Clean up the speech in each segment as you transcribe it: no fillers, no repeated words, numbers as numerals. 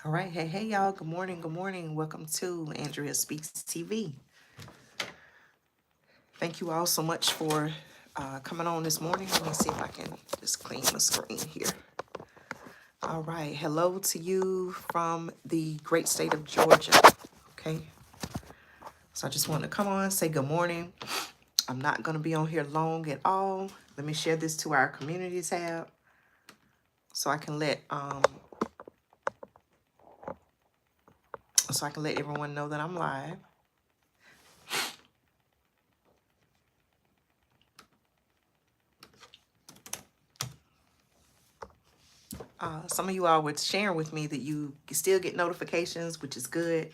All right. Hey, y'all. Good morning. Good morning. Welcome to Andrea Speaks TV. Thank you all so much for coming on this morning. Let me see if I can just clean the screen here. All right. Hello to you from the great state of Georgia. Okay. So I just want to come on, say good morning. I'm not going to be on here long at all. Let me share this to our community tab so I can let everyone know that I'm live. Some of you all were sharing with me that you still get notifications, which is good.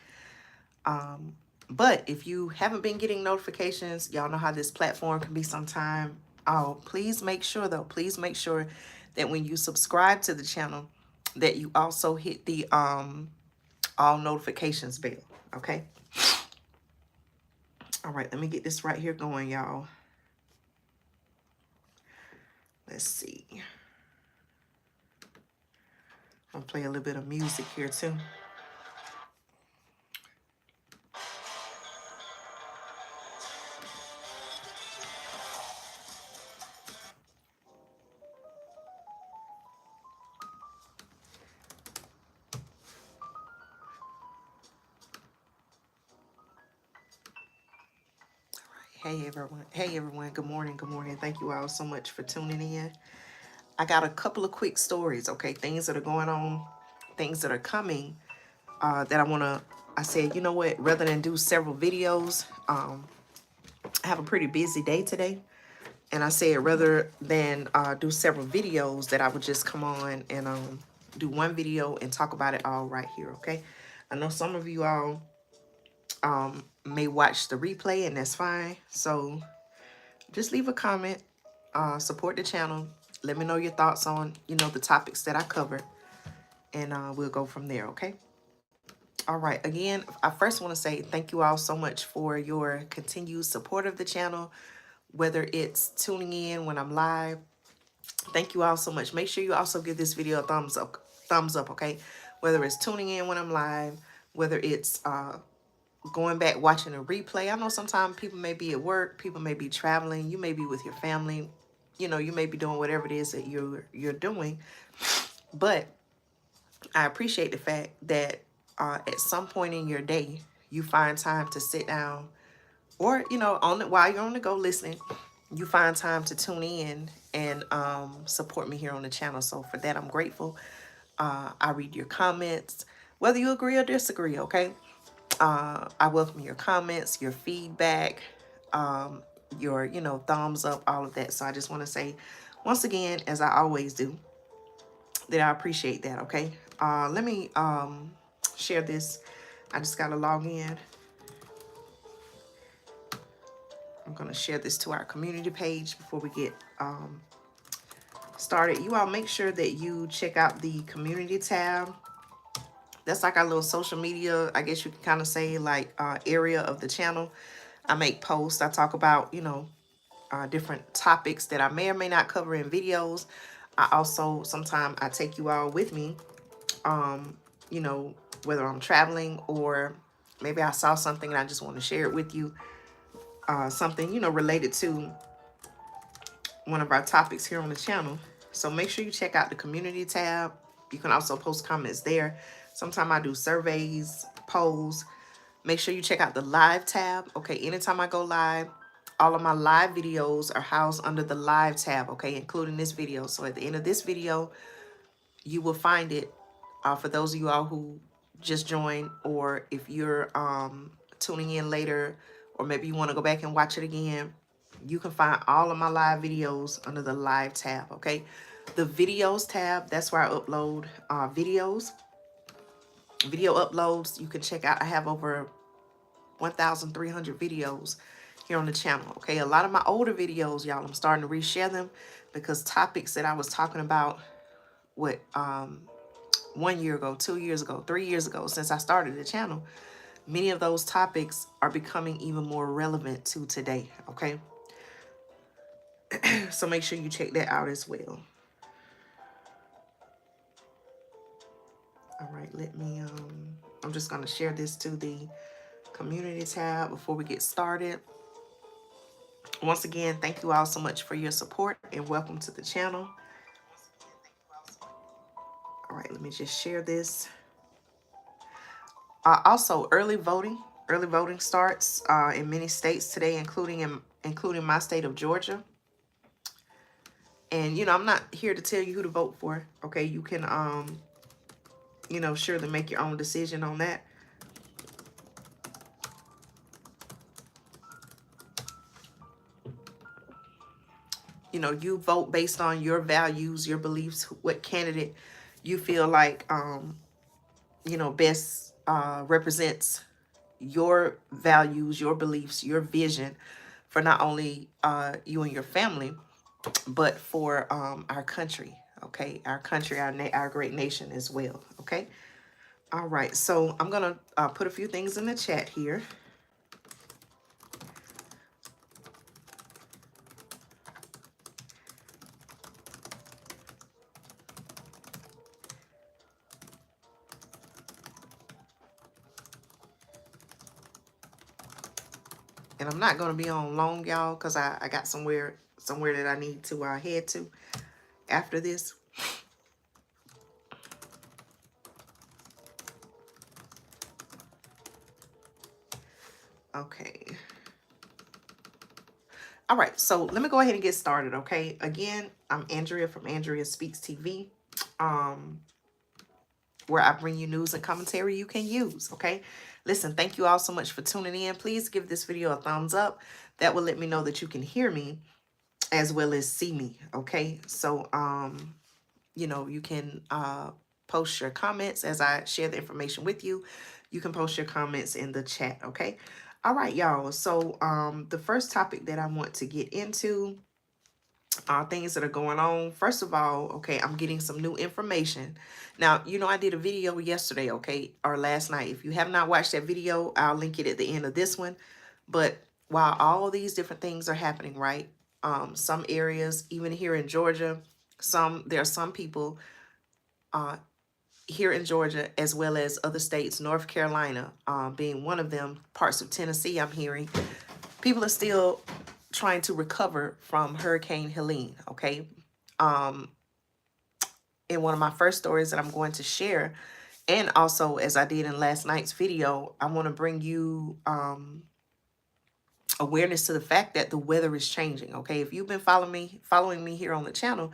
But if you haven't been getting notifications, y'all know how this platform can be sometime. Oh, please make sure though, please make sure that when you subscribe to the channel, that you also hit the all notifications bell. Okay. All right, let me get this right here going, y'all. Let's see. I'll play a little bit of music here too. Hey everyone. Hey everyone. Good morning. Good morning. Thank you all so much for tuning in. I got a couple of quick stories, okay? Things that are going on, things that are coming that I said, you know what, rather than do several videos, I have a pretty busy day today. And I said, rather than do several videos, that I would just come on and do one video and talk about it all right here, okay? I know some of you all may watch the replay, and that's fine. So just leave a comment, support the channel. Let me know your thoughts on, the topics that I covered, and we'll go from there, okay? All right. Again, I first want to say thank you all so much for your continued support of the channel, whether it's tuning in when I'm live. Thank you all so much. Make sure you also give this video a thumbs up, okay? Whether it's tuning in when I'm live, whether it's going back watching a replay. I know sometimes people may be at work, people may be traveling, you may be with your family, you may be doing whatever it is that you're doing. But I appreciate the fact that at some point in your day, you find time to sit down, or while you're on the go listening, you find time to tune in and support me here on the channel. So for that, I'm grateful. I read your comments, whether you agree or disagree. Okay. I welcome your comments, your feedback, your thumbs up, all of that. So I just want to say once again, as I always do, that I appreciate that. Okay. Let me share this. I just got to log in. I'm going to share this to our community page before we get started. You all make sure that you check out the community tab. That's like our little social media, I guess you can kind of say, like area of the channel. I make posts. I talk about, different topics that I may or may not cover in videos. I also, sometimes I take you all with me, you know, whether I'm traveling or maybe I saw something and I just want to share it with you. Something, related to one of our topics here on the channel. So make sure you check out the community tab. You can also post comments there. Sometimes I do surveys, polls. Make sure you check out the live tab. Okay, anytime I go live, all of my live videos are housed under the live tab, okay, including this video. So at the end of this video, you will find it for those of you all who just joined, or if you're tuning in later, or maybe you want to go back and watch it again, you can find all of my live videos under the live tab, okay? The videos tab, that's where I upload videos. Video uploads, you can check out. I have over 1,300 videos here on the channel, okay? A lot of my older videos, y'all, I'm starting to reshare them because topics that I was talking about, 1 year ago, 2 years ago, 3 years ago, since I started the channel, many of those topics are becoming even more relevant to today, okay? So make sure you check that out as well. All right, let me, I'm just going to share this to the community tab before we get started. Once again, thank you all so much for your support and welcome to the channel. All right, let me just share this. Also, early voting. Early voting starts in many states today, including my state of Georgia. And I'm not here to tell you who to vote for. Okay, you can surely make your own decision on that. You vote based on your values, your beliefs, what candidate you feel like best represents your values, your beliefs, your vision for not only you and your family, but for our country, okay? Our country, our great nation as well, okay? All right, so I'm going to put a few things in the chat here. And I'm not going to be on long, y'all, because I got somewhere that I need to head to after this. Okay. All right, so let me go ahead and get started, okay? Again, I'm Andrea from Andrea Speaks TV, where I bring you news and commentary you can use, okay? Listen, thank you all so much for tuning in. Please give this video a thumbs up. That will let me know that you can hear me as well as see me, okay? So, you can post your comments as I share the information with you. You can post your comments in the chat, okay? All right, y'all. So the first topic that I want to get into, things that are going on. First of all, okay, I'm getting some new information. Now, I did a video yesterday, okay, or last night. If you have not watched that video, I'll link it at the end of this one. But while all these different things are happening, right? Some areas, even here in Georgia, there are some people here in Georgia, as well as other states, North Carolina being one of them, parts of Tennessee, I'm hearing, people are still trying to recover from Hurricane Helene, okay? In one of my first stories that I'm going to share, and also as I did in last night's video, I want to bring you awareness to the fact that the weather is changing, okay? If you've been following me here on the channel,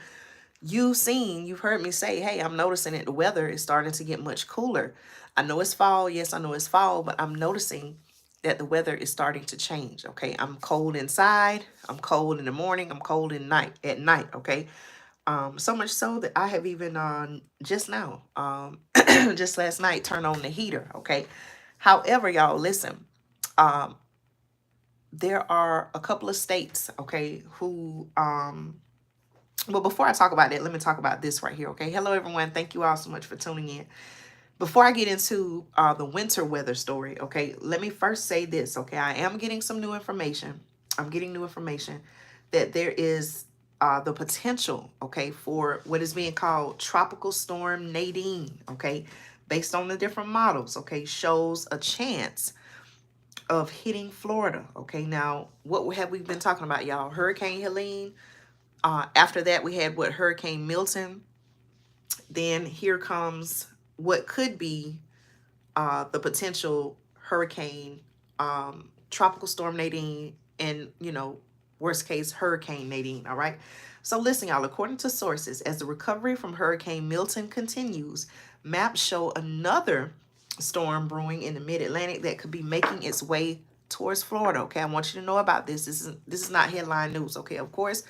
you've heard me say, hey, I'm noticing that the weather is starting to get much cooler. I know it's fall. Yes, I know it's fall, but I'm noticing that the weather is starting to change, okay? I'm cold inside. I'm cold in the morning. I'm cold at night, okay? So much so that I have even just now, just last night, turned on the heater, okay? However, y'all, listen, there are a couple of states, okay, who, well, before I talk about that, let me talk about this right here, okay? Hello, everyone. Thank you all so much for tuning in. Before I get into the winter weather story, okay, let me first say this, okay? I am getting some new information. I'm getting new information that there is the potential, okay, for what is being called Tropical Storm Nadine, okay? Based on the different models, okay, shows a chance of hitting Florida, okay? Now, what have we been talking about, y'all? Hurricane Helene. After that, we had Hurricane Milton. Then here comes what could be the potential hurricane, Tropical Storm Nadine, and, worst case, Hurricane Nadine, all right? So listen, y'all, according to sources, as the recovery from Hurricane Milton continues, maps show another storm brewing in the mid-Atlantic that could be making its way towards Florida, okay? I want you to know about this. This is not headline news, okay? Of course,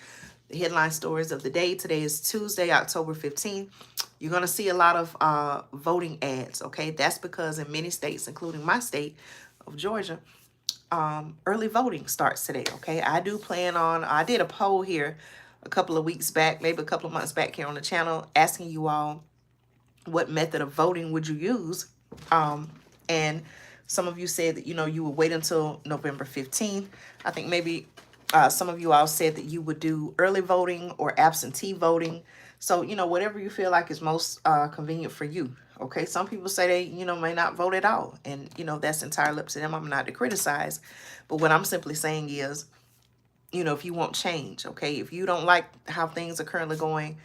the headline stories of the day. Today is Tuesday, October 15th. You're going to see a lot of voting ads, okay? That's because in many states, including my state of Georgia, early voting starts today, okay? I did a poll here a couple of weeks back, maybe a couple of months back here on the channel, asking you all what method of voting would you use? And some of you said that, you would wait until November 15th. I think maybe some of you all said that you would do early voting or absentee voting. So, whatever you feel like is most convenient for you, Okay, some people say they, may not vote at all. And, that's entirely up to them. I'm not to criticize. But what I'm simply saying is, if you want change, okay, if you don't like how things are currently going,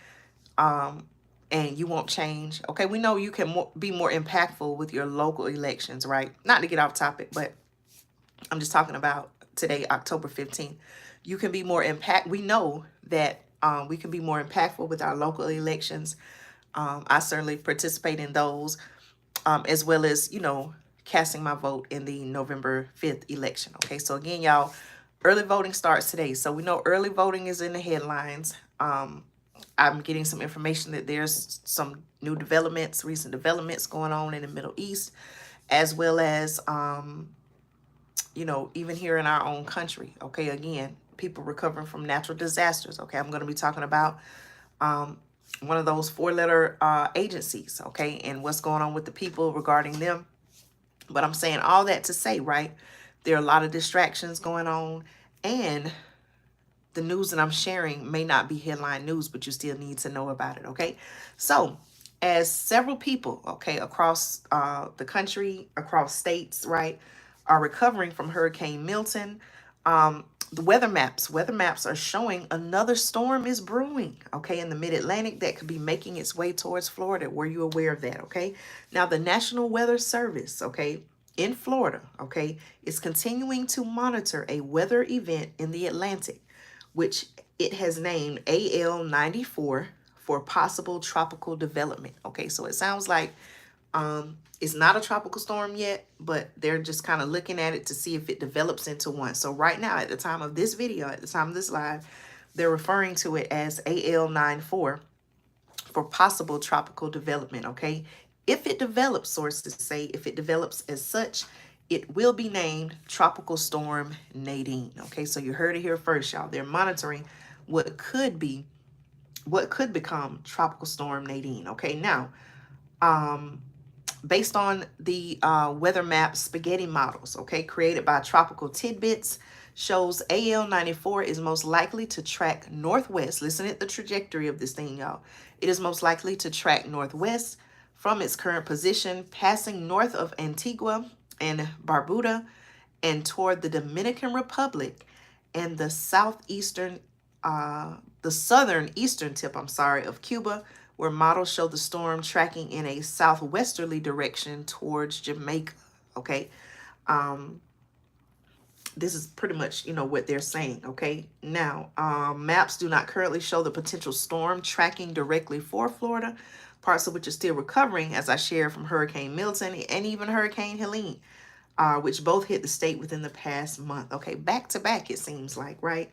and you want change, okay, we know you can be more impactful with your local elections, right? Not to get off topic, but I'm just talking about today, October 15th. You can be more we know that we can be more impactful with our local elections. I certainly participate in those, as well as, casting my vote in the November 5th election. Okay, so again, y'all, early voting starts today. So we know early voting is in the headlines. I'm getting some information that there's some new developments, recent developments going on in the Middle East, as well as, even here in our own country. Okay, again, people recovering from natural disasters. Okay, I'm going to be talking about one of those four-letter agencies, okay, and what's going on with the people regarding them. But I'm saying all that to say, right, there are a lot of distractions going on, and the news that I'm sharing may not be headline news, but you still need to know about it, okay? So, as several people, okay, across the country, across states, right, are recovering from Hurricane Milton, the weather maps are showing another storm is brewing, okay, in the mid-Atlantic that could be making its way towards Florida. Were you aware of that, okay? Now, the National Weather Service, okay, in Florida, okay, is continuing to monitor a weather event in the Atlantic, which it has named AL94 for possible tropical development. Okay, so it sounds like it's not a tropical storm yet, but they're just kind of looking at it to see if it develops into one. So right now, at the time of this video, at the time of this live, they're referring to it as AL94 for possible tropical development, okay? If it develops, sources say, if it develops as such, it will be named Tropical Storm Nadine. Okay, so you heard it here first, y'all. They're monitoring what could become Tropical Storm Nadine. Okay, now, based on the weather map spaghetti models, okay, created by Tropical Tidbits, shows AL94 is most likely to track northwest. Listen at the trajectory of this thing, y'all. It is most likely to track northwest from its current position, passing north of Antigua and Barbuda and toward the Dominican Republic and the southern eastern tip, of Cuba, where models show the storm tracking in a southwesterly direction towards Jamaica. Okay. This is pretty much, what they're saying. Okay. Now, maps do not currently show the potential storm tracking directly for Florida, parts of which are still recovering, as I shared, from Hurricane Milton and even Hurricane Helene, which both hit the state within the past month. Okay. Back to back, it seems like, right?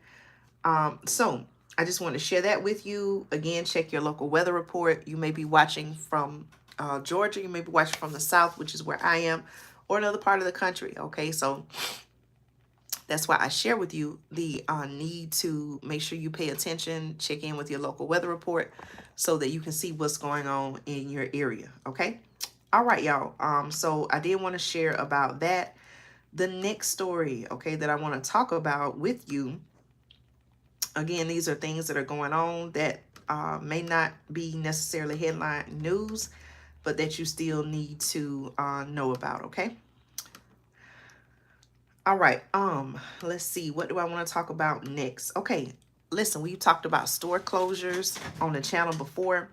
So I just want to share that with you. Again, check your local weather report. You may be watching from Georgia. You may be watching from the South, which is where I am, or another part of the country. Okay, so that's why I share with you the need to make sure you pay attention, check in with your local weather report so that you can see what's going on in your area. Okay. All right, y'all. So I did want to share about that. The next story, okay, that I want to talk about with you. Again, these are things that are going on that may not be necessarily headline news, but that you still need to know about, okay? All right, let's see. What do I want to talk about next? Okay, listen, we've talked about store closures on the channel before.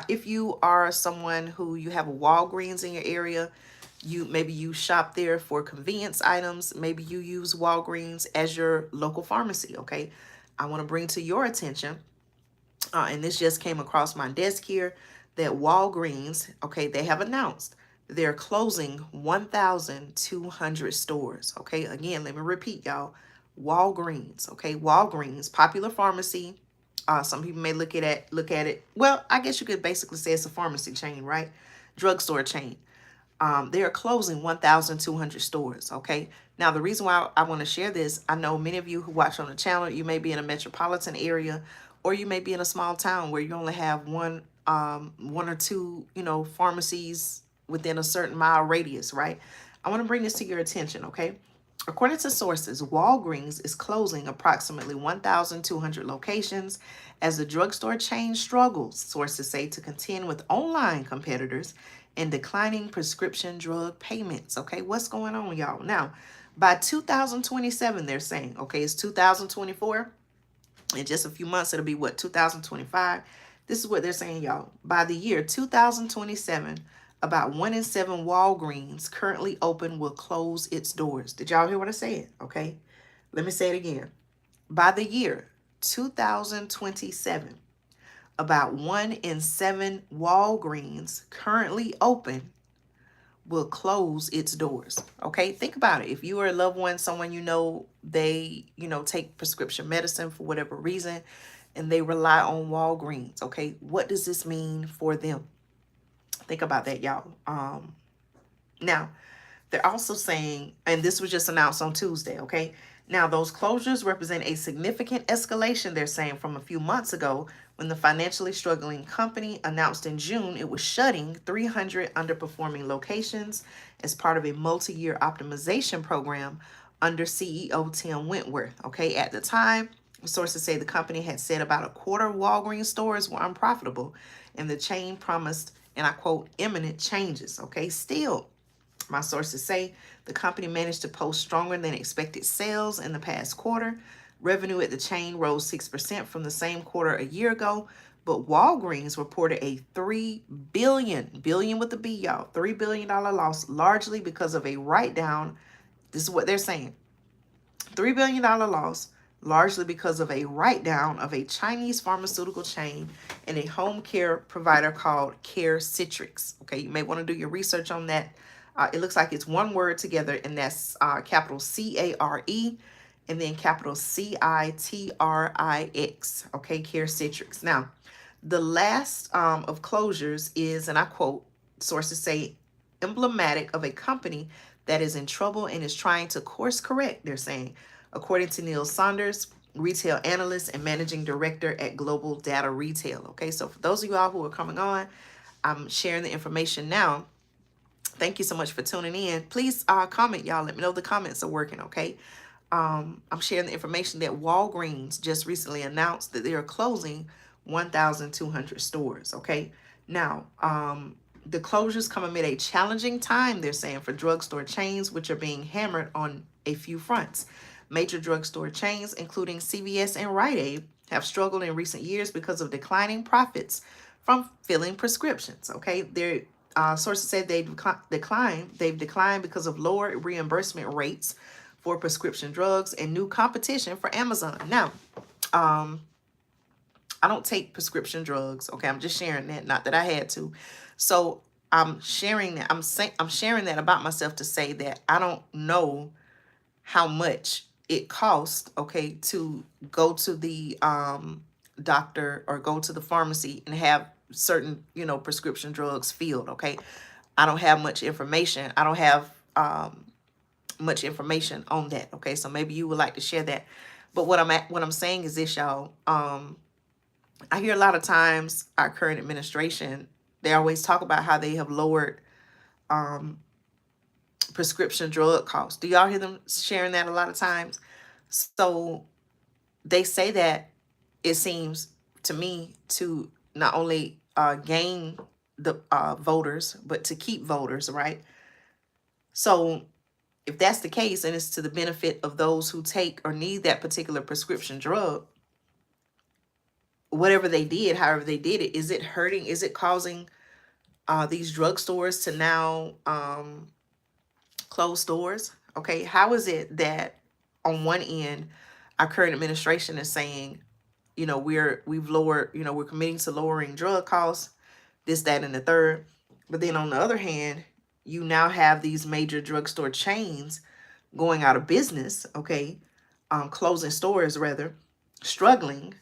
If you are someone who you have a Walgreens in your area, maybe you shop there for convenience items, maybe you use Walgreens as your local pharmacy, okay? I want to bring to your attention, and this just came across my desk here, that Walgreens, okay, they have announced they're closing 1,200 stores, okay? Again, let me repeat, y'all. Walgreens, okay? Walgreens, popular pharmacy. Some people may look at it. Well, I guess you could basically say it's a pharmacy chain, right? Drugstore chain. They are closing 1,200 stores, okay? Now, the reason why I want to share this, I know many of you who watch on the channel, you may be in a metropolitan area, or you may be in a small town where you only have one or two, pharmacies within a certain mile radius, right? I want to bring this to your attention, okay? According to sources, Walgreens is closing approximately 1,200 locations as the drugstore chain struggles, sources say, to contend with online competitors and declining prescription drug payments. Okay, what's going on, y'all? Now, by 2027, they're saying, okay, it's 2024. In just a few months, it'll be what, 2025? This is what they're saying, y'all. By the year 2027, about 1 in 7 Walgreens currently open will close its doors. Did y'all hear what I said? Okay, let me say it again. By the year 2027, about 1 in 7 Walgreens currently open will close its doors. Okay, think about it. If you are a loved one, someone you know, they, take prescription medicine for whatever reason, and they rely on Walgreens. Okay, what does this mean for them? Think about that, y'all. Now, they're also saying, and this was just announced on Tuesday, okay? Now, those closures represent a significant escalation, they're saying, from a few months ago when the financially struggling company announced in June it was shutting 300 underperforming locations as part of a multi-year optimization program under CEO Tim Wentworth, okay? At the time, sources say the company had said about a quarter of Walgreens stores were unprofitable, and the chain promised, and I quote, imminent changes, okay? Still, my sources say the company managed to post stronger than expected sales in the past quarter. Revenue at the chain rose 6% from the same quarter a year ago, but Walgreens reported a billion with a B, y'all, $3 billion loss, largely because of a write-down. This is what they're saying. $3 billion loss, largely because of a write-down of a Chinese pharmaceutical chain and a home care provider called Care Citrix. Okay, you may want to do your research on that. It looks like it's one word together, and that's capital C-A-R-E and then capital C-I-T-R-I-X. Okay, Care Citrix. Now, the last of closures is, and I quote, sources say, emblematic of a company that is in trouble and is trying to course correct, they're saying, according to Neil Saunders, retail analyst and managing director at Global Data Retail. Okay, so for those of you all who are coming on, I'm sharing the information now. Thank you so much for tuning in. Please comment, y'all. Let me know the comments are working, okay? I'm sharing the information that Walgreens just recently announced that they are closing 1,200 stores, okay? Now, the closures come amid a challenging time, they're saying, for drugstore chains, which are being hammered on a few fronts. Major drugstore chains, including CVS and Rite Aid, have struggled in recent years because of declining profits from filling prescriptions, okay? They're sources said they've declined because of lower reimbursement rates for prescription drugs and new competition for Amazon. Now, I don't take prescription drugs. Okay, I'm just sharing that. Not that I had to. So I'm sharing that. I'm sharing that about myself to say that I don't know how much it costs. Okay, to go to the doctor or go to the pharmacy and have certain, prescription drugs filled. Okay, I don't have much information. I don't have much information on that. Okay, so maybe you would like to share that. But what I'm saying is this, y'all. I hear a lot of times our current administration, they always talk about how they have lowered prescription drug costs. Do y'all hear them sharing that a lot of times? So they say that, it seems to me, to not only gain the voters, but to keep voters, right? So if that's the case, and it's to the benefit of those who take or need that particular prescription drug, whatever they did, however they did it, is it hurting? Is it causing these drugstores to now close doors? Okay, how is it that on one end, our current administration is saying, we've lowered, we're committing to lowering drug costs, this, that, and the third. But then on the other hand, you now have these major drugstore chains going out of business, okay, closing stores rather, struggling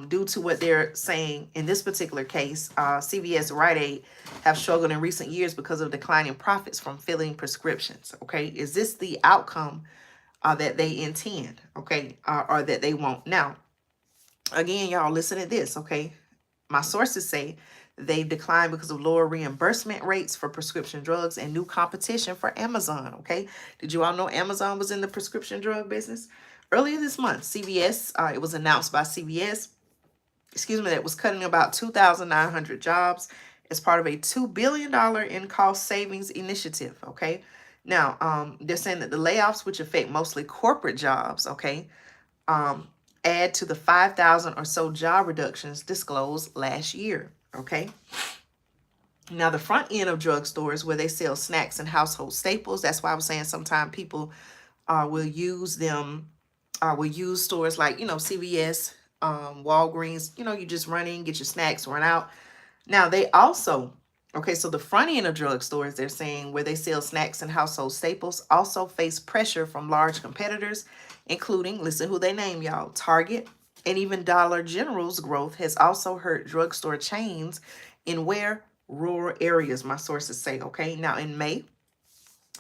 due to what they're saying in this particular case. CVS, Rite Aid have struggled in recent years because of declining profits from filling prescriptions, okay? Is this the outcome that they intend, okay, or that they want? Now, again, y'all, listen to this, okay? My sources say they've declined because of lower reimbursement rates for prescription drugs and new competition for Amazon, okay? Did you all know Amazon was in the prescription drug business? Earlier this month, CVS, it was announced by CVS, that was cutting about 2,900 jobs as part of a $2 billion in cost savings initiative, okay? Now, they're saying that the layoffs, which affect mostly corporate jobs, okay, add to the 5,000 or so job reductions disclosed last year, okay? Now, the front end of drugstores where they sell snacks and household staples, that's why I was saying sometimes people will use them, will use stores like, CVS, Walgreens, you just run in, get your snacks, run out. Now, they also, okay, so the front end of drugstores, they're saying where they sell snacks and household staples also face pressure from large competitors, including, listen who they name, y'all, Target, and even Dollar General's growth has also hurt drugstore chains in where rural areas, my sources say, okay? Now, in May,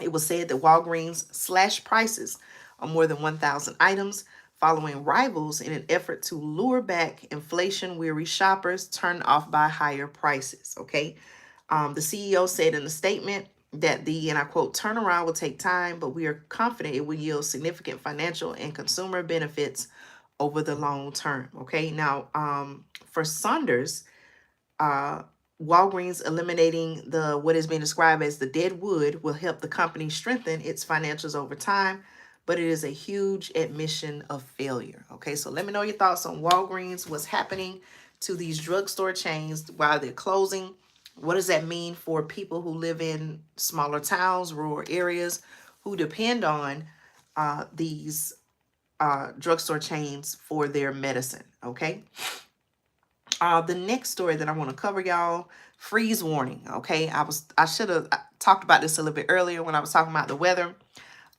it was said that Walgreens slashed prices on more than 1,000 items following rivals in an effort to lure back inflation-weary shoppers turned off by higher prices, okay? The CEO said in a statement that the, and I quote, turnaround will take time, but we are confident it will yield significant financial and consumer benefits over the long term, okay? Now, for Saunders, Walgreens eliminating the what is being described as the dead wood will help the company strengthen its financials over time, but it is a huge admission of failure. Okay, so let me know your thoughts on Walgreens, what's happening to these drugstore chains while they're closing. What does that mean for people who live in smaller towns, rural areas, who depend on these drugstore chains for their medicine? Okay. The next story that I want to cover, y'all, freeze warning. Okay, I should have talked about this a little bit earlier when I was talking about the weather.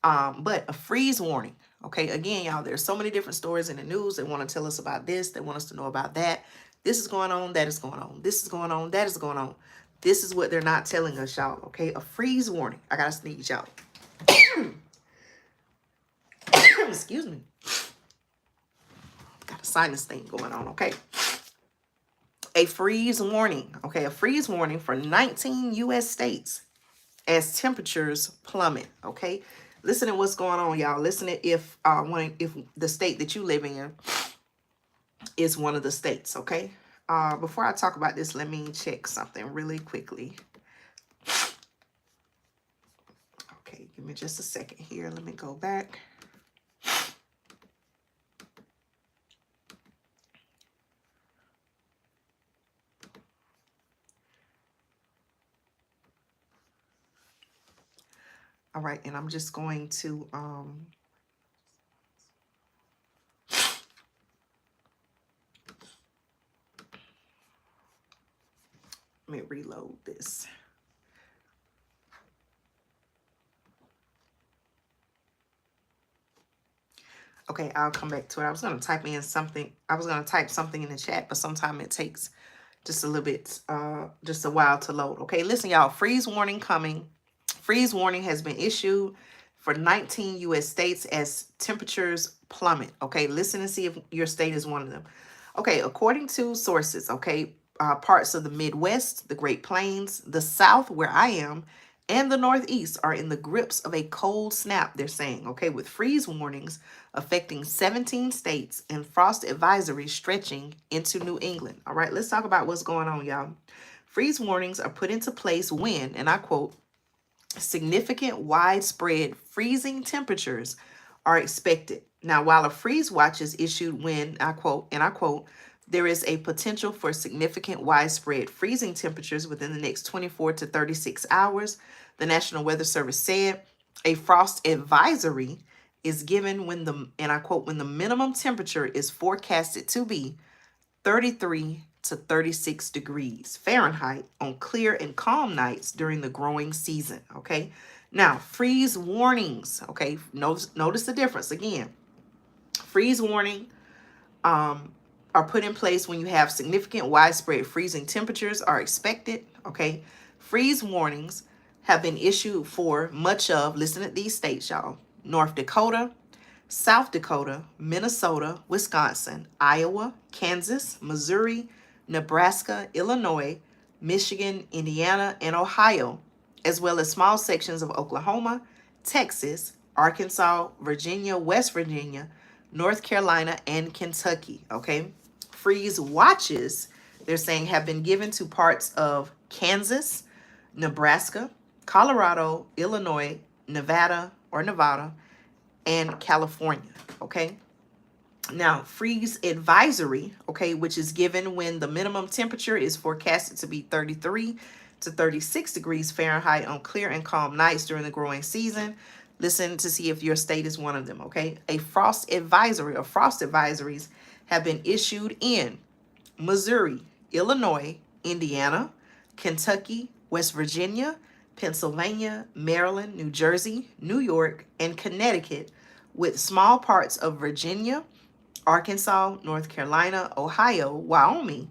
But a freeze warning. Okay, again, y'all, there's so many different stories in the news. They want to tell us about this. They want us to know about that. This is going on. That is going on. This is going on. That is going on. This is what they're not telling us, y'all. Okay, a freeze warning. I gotta sneeze, y'all. Excuse me. Got a sinus thing going on. Okay. A freeze warning, okay, a freeze warning for 19 U.S. states as temperatures plummet, okay? Listen to what's going on, y'all. Listen to if the state that you live in is one of the states, okay? Before I talk about this, let me check something really quickly. Okay, give me just a second here. Let me go back. All right, and I'm just going to let me reload this. Okay, I'll come back to it. I was going to type in something. I was going to type something in the chat, but sometimes it takes just a little bit, just a while to load. Okay, listen, y'all, freeze warning coming. Freeze warning has been issued for 19 U.S. states as temperatures plummet. Okay, listen and see if your state is one of them. Okay, according to sources, okay, parts of the Midwest, the Great Plains, the South, where I am, and the Northeast are in the grips of a cold snap, they're saying, okay, with freeze warnings affecting 17 states and frost advisories stretching into New England. All right, let's talk about what's going on, y'all. Freeze warnings are put into place when, and I quote, significant widespread freezing temperatures are expected. Now, while a freeze watch is issued when, I quote, and I quote, there is a potential for significant widespread freezing temperatures within the next 24 to 36 hours, the National Weather Service said. A frost advisory is given when the, and I quote, when the minimum temperature is forecasted to be 33 to 36 degrees Fahrenheit on clear and calm nights during the growing season, okay? Now, freeze warnings, okay? Notice the difference again. Freeze warning are put in place when you have significant widespread freezing temperatures are expected, okay? Freeze warnings have been issued for much of, listen to these states, y'all, North Dakota, South Dakota, Minnesota, Wisconsin, Iowa, Kansas, Missouri, Nebraska, Illinois, Michigan, Indiana, and Ohio, as well as small sections of Oklahoma, Texas, Arkansas, Virginia, West Virginia, North Carolina, and Kentucky, okay? Freeze watches, they're saying, have been given to parts of Kansas, Nebraska, Colorado, Illinois, Nevada, and California, okay? Now, freeze advisory, okay, which is given when the minimum temperature is forecasted to be 33 to 36 degrees Fahrenheit on clear and calm nights during the growing season. Listen to see if your state is one of them, okay? A frost advisory or frost advisories have been issued in Missouri, Illinois, Indiana, Kentucky, West Virginia, Pennsylvania, Maryland, New Jersey, New York, and Connecticut, with small parts of Virginia, Arkansas, North Carolina, Ohio, Wyoming,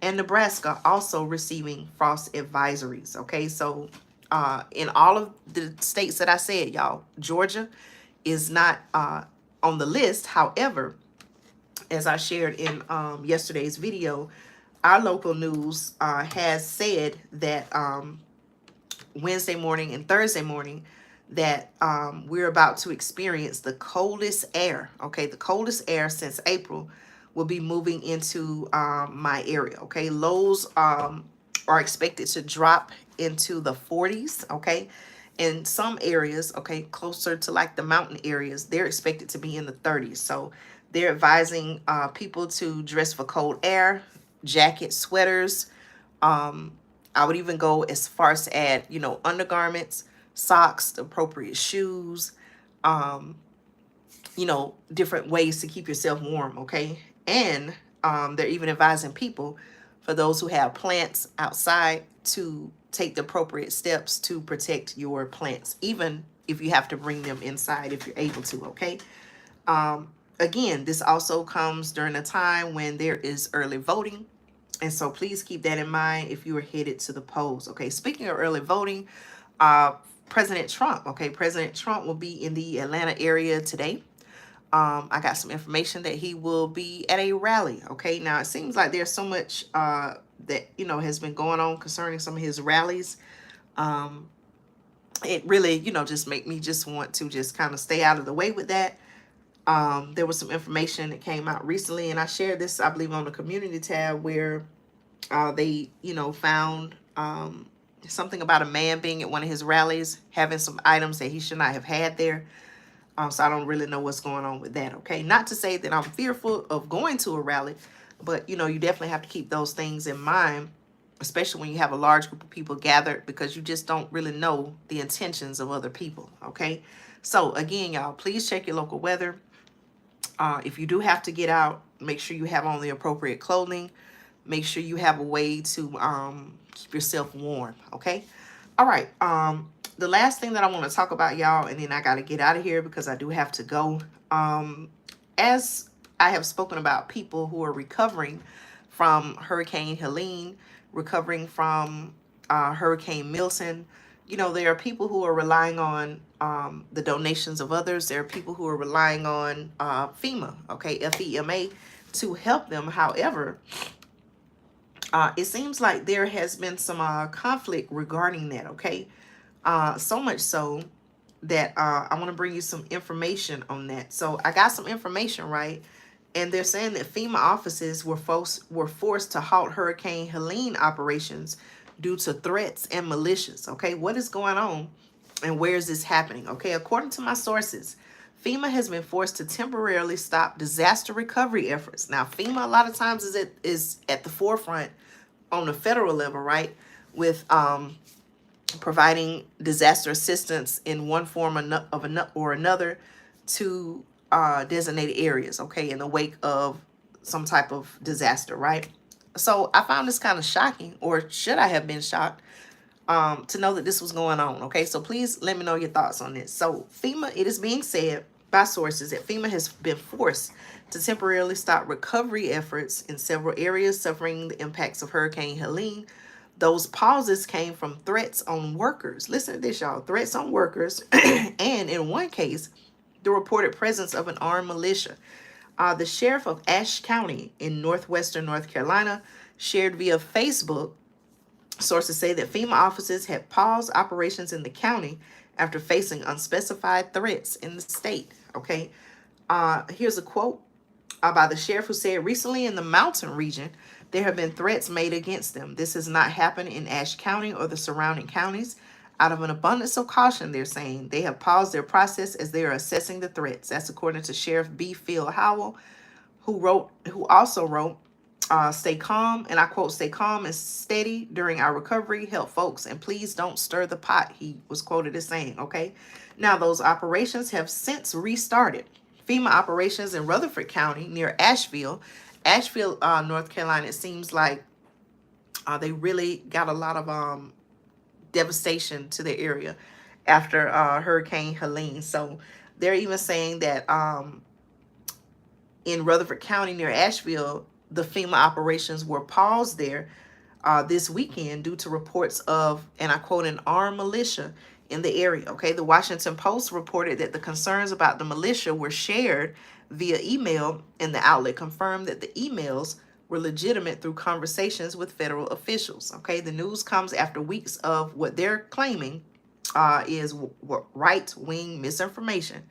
and Nebraska also receiving frost advisories. Okay, so in all of the states that I said, y'all, Georgia is not on the list. However, as I shared in yesterday's video, our local news has said that Wednesday morning and Thursday morning that we're about to experience the coldest air, okay? The coldest air since April will be moving into my area, okay? Lows are expected to drop into the 40s, okay? In some areas, okay, closer to like the mountain areas, they're expected to be in the 30s. So they're advising people to dress for cold air, jackets, sweaters. I would even go as far as to add, you know, undergarments, socks, the appropriate shoes, you know, different ways to keep yourself warm, okay? And they're even advising people, for those who have plants outside, to take the appropriate steps to protect your plants, even if you have to bring them inside if you're able to, okay? Again, this also comes during a time when there is early voting. And so please keep that in mind if you are headed to the polls, okay? Speaking of early voting, President Trump, okay? President Trump will be in the Atlanta area today. I got some information that he will be at a rally, okay? Now, it seems like there's so much that, you know, has been going on concerning some of his rallies. It really, you know, just make me just want to just kind of stay out of the way with that. There was some information that came out recently, and I shared this, I believe, on the community tab, where they, you know, found something about a man being at one of his rallies, having some items that he should not have had there. So I don't really know what's going on with that, okay? Not to say that I'm fearful of going to a rally, but, you know, you definitely have to keep those things in mind, especially when you have a large group of people gathered, because you just don't really know the intentions of other people, okay? So, again, y'all, please check your local weather. If you do have to get out, make sure you have on the appropriate clothing. Make sure you have a way to keep yourself warm, okay? All right. The last thing that I want to talk about, y'all, and then I got to get out of here because I do have to go. As I have spoken about people who are recovering from Hurricane Helene, recovering from Hurricane Milton, you know, there are people who are relying on the donations of others. There are people who are relying on FEMA, okay, FEMA, to help them. However, it seems like there has been some conflict regarding that, okay? So much so that I want to bring you some information on that. So I got some information, right? And they're saying that FEMA offices were forced to halt Hurricane Helene operations due to threats and militias, okay? What is going on and where is this happening, okay? According to my sources, FEMA has been forced to temporarily stop disaster recovery efforts. Now, FEMA a lot of times is at the forefront on the federal level, right? With providing disaster assistance in one form or another to designated areas, okay, in the wake of some type of disaster, right? So I found this kind of shocking, or should I have been shocked, to know that this was going on, okay? So please let me know your thoughts on this. So FEMA, it is being said by sources that FEMA has been forced to temporarily stop recovery efforts in several areas suffering the impacts of Hurricane Helene. Those pauses came from threats on workers. Listen to this, y'all. Threats on workers. And in one case, the reported presence of an armed militia. The sheriff of Ashe County in northwestern North Carolina shared via Facebook. Sources say that FEMA officers had paused operations in the county after facing unspecified threats in the state. Okay. Here's a quote by the sheriff who said, recently in the mountain region, There have been threats made against them. This has not happened in Ashe County or the surrounding counties. Out of an abundance of caution, they're saying they have paused their process as they are assessing the threats. That's according to Sheriff B. Phil Howell, who also wrote, stay calm, and I quote, stay calm and steady during our recovery, help folks, and please don't stir the pot, he was quoted as saying, okay? Now, those operations have since restarted. FEMA operations in Rutherford County near Asheville, North Carolina, it seems like they really got a lot of devastation to the area after Hurricane Helene. So they're even saying that in Rutherford County near Asheville, the FEMA operations were paused there this weekend due to reports of, and I quote, an armed militia in the area. Okay, the Washington Post reported that the concerns about the militia were shared via email, and the outlet confirmed that the emails were legitimate through conversations with federal officials. Okay, the news comes after weeks of what they're claiming is right-wing misinformation.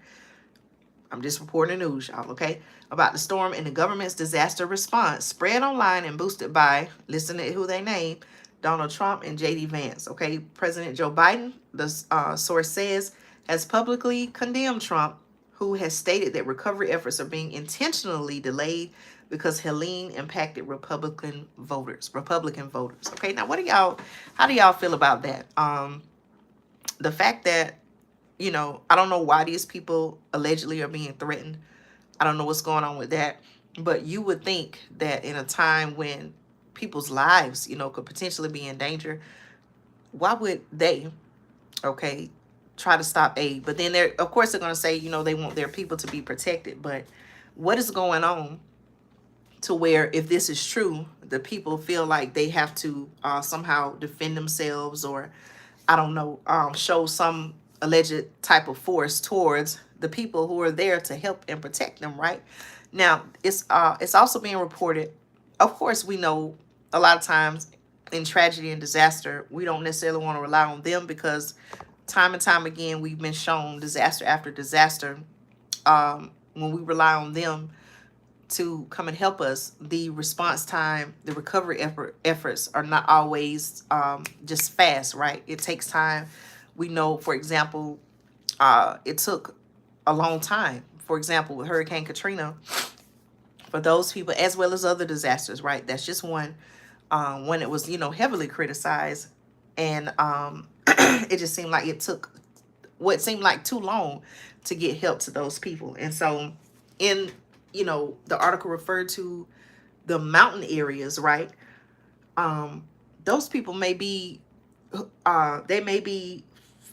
I'm just reporting the news, y'all, okay? About the storm and the government's disaster response, spread online and boosted by, listen to who they name, Donald Trump and J.D. Vance, okay? President Joe Biden, the source says, has publicly condemned Trump, who has stated that recovery efforts are being intentionally delayed because Helene impacted Republican voters, okay? Now, how do y'all feel about that? The fact that, you know, I don't know why these people allegedly are being threatened. I don't know what's going on with that. But you would think that in a time when people's lives, you know, could potentially be in danger, why would they, okay, try to stop aid? But then they're, of course, they're going to say, you know, they want their people to be protected. But what is going on to where, if this is true, the people feel like they have to somehow defend themselves, or, I don't know, show some alleged type of force towards the people who are there to help and protect them, right? Now, it's also being reported, of course, we know a lot of times in tragedy and disaster, we don't necessarily want to rely on them, because time and time again, we've been shown disaster after disaster. When we rely on them to come and help us, the response time, the recovery efforts are not always just fast, right? It takes time. We know, for example, it took a long time. For example, with Hurricane Katrina, for those people, as well as other disasters, right? That's just one. When it was, you know, heavily criticized, and it just seemed like it took what seemed like too long to get help to those people. And so, in, you know, the article referred to the mountain areas, right? Those people may be, they may be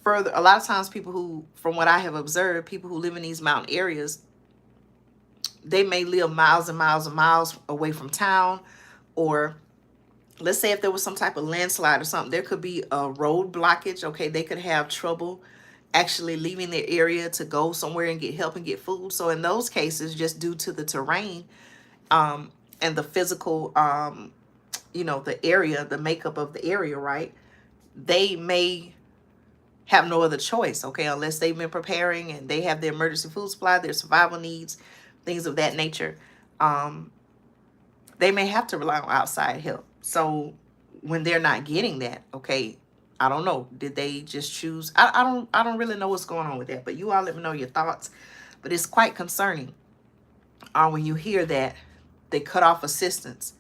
further. A lot of times people who, from what I have observed, people who live in these mountain areas, they may live miles and miles and miles away from town. Or let's say if there was some type of landslide or something, there could be a road blockage. Okay, they could have trouble actually leaving their area to go somewhere and get help and get food. So in those cases, just due to the terrain and the physical, you know, the area, the makeup of the area, right, they may have no other choice, okay, unless they've been preparing and they have their emergency food supply, their survival needs, things of that nature. They may have to rely on outside help. So when they're not getting that, okay, I don't know, did they just choose? I don't really know what's going on with that, but you all let me know your thoughts. But it's quite concerning when you hear that they cut off assistance,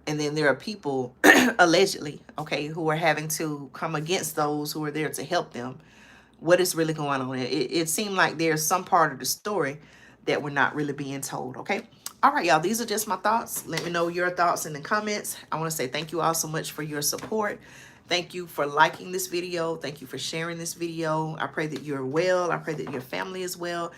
and then there are people allegedly, okay, who are having to come against those who are there to help them. What is really going on? It seemed like there's some part of the story that we're not really being told, okay? All right, y'all, these are just my thoughts. Let me know your thoughts in the comments. I want to say thank you all so much for your support. Thank you for liking this video. Thank you for sharing this video. I pray that you're well. I pray that your family is well.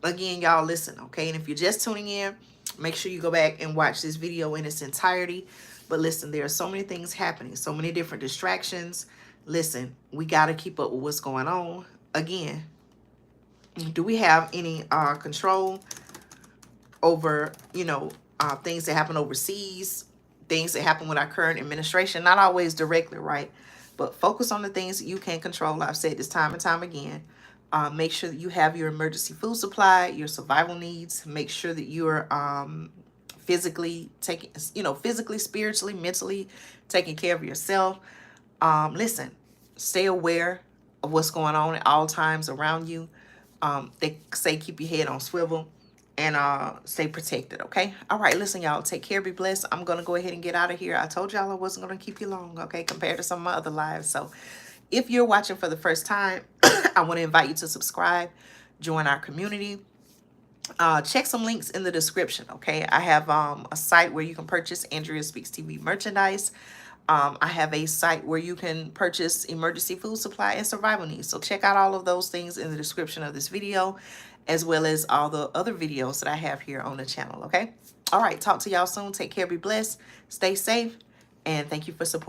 Again, y'all, listen, okay? And if you're just tuning in, make sure you go back and watch this video in its entirety. But listen, there are so many things happening, so many different distractions. Listen, we got to keep up with what's going on. Again, do we have any control over, you know, things that happen overseas, things that happen with our current administration? Not always directly, right? But focus on the things that you can control. I've said this time and time again. Make sure that you have your emergency food supply, your survival needs. Make sure that you're physically, taking, physically, spiritually, mentally, taking care of yourself. Listen, stay aware of what's going on at all times around you. They say keep your head on swivel and stay protected, okay? All right, listen, y'all, take care, be blessed. I'm going to go ahead and get out of here. I told y'all I wasn't going to keep you long, okay, compared to some of my other lives. So if you're watching for the first time, I want to invite you to subscribe, join our community. Check some links in the description, okay? I have a site where you can purchase Andrea Speaks TV merchandise. I have a site where you can purchase emergency food supply and survival needs. So check out all of those things in the description of this video, as well as all the other videos that I have here on the channel, okay? All right, talk to y'all soon. Take care, be blessed, stay safe, and thank you for supporting.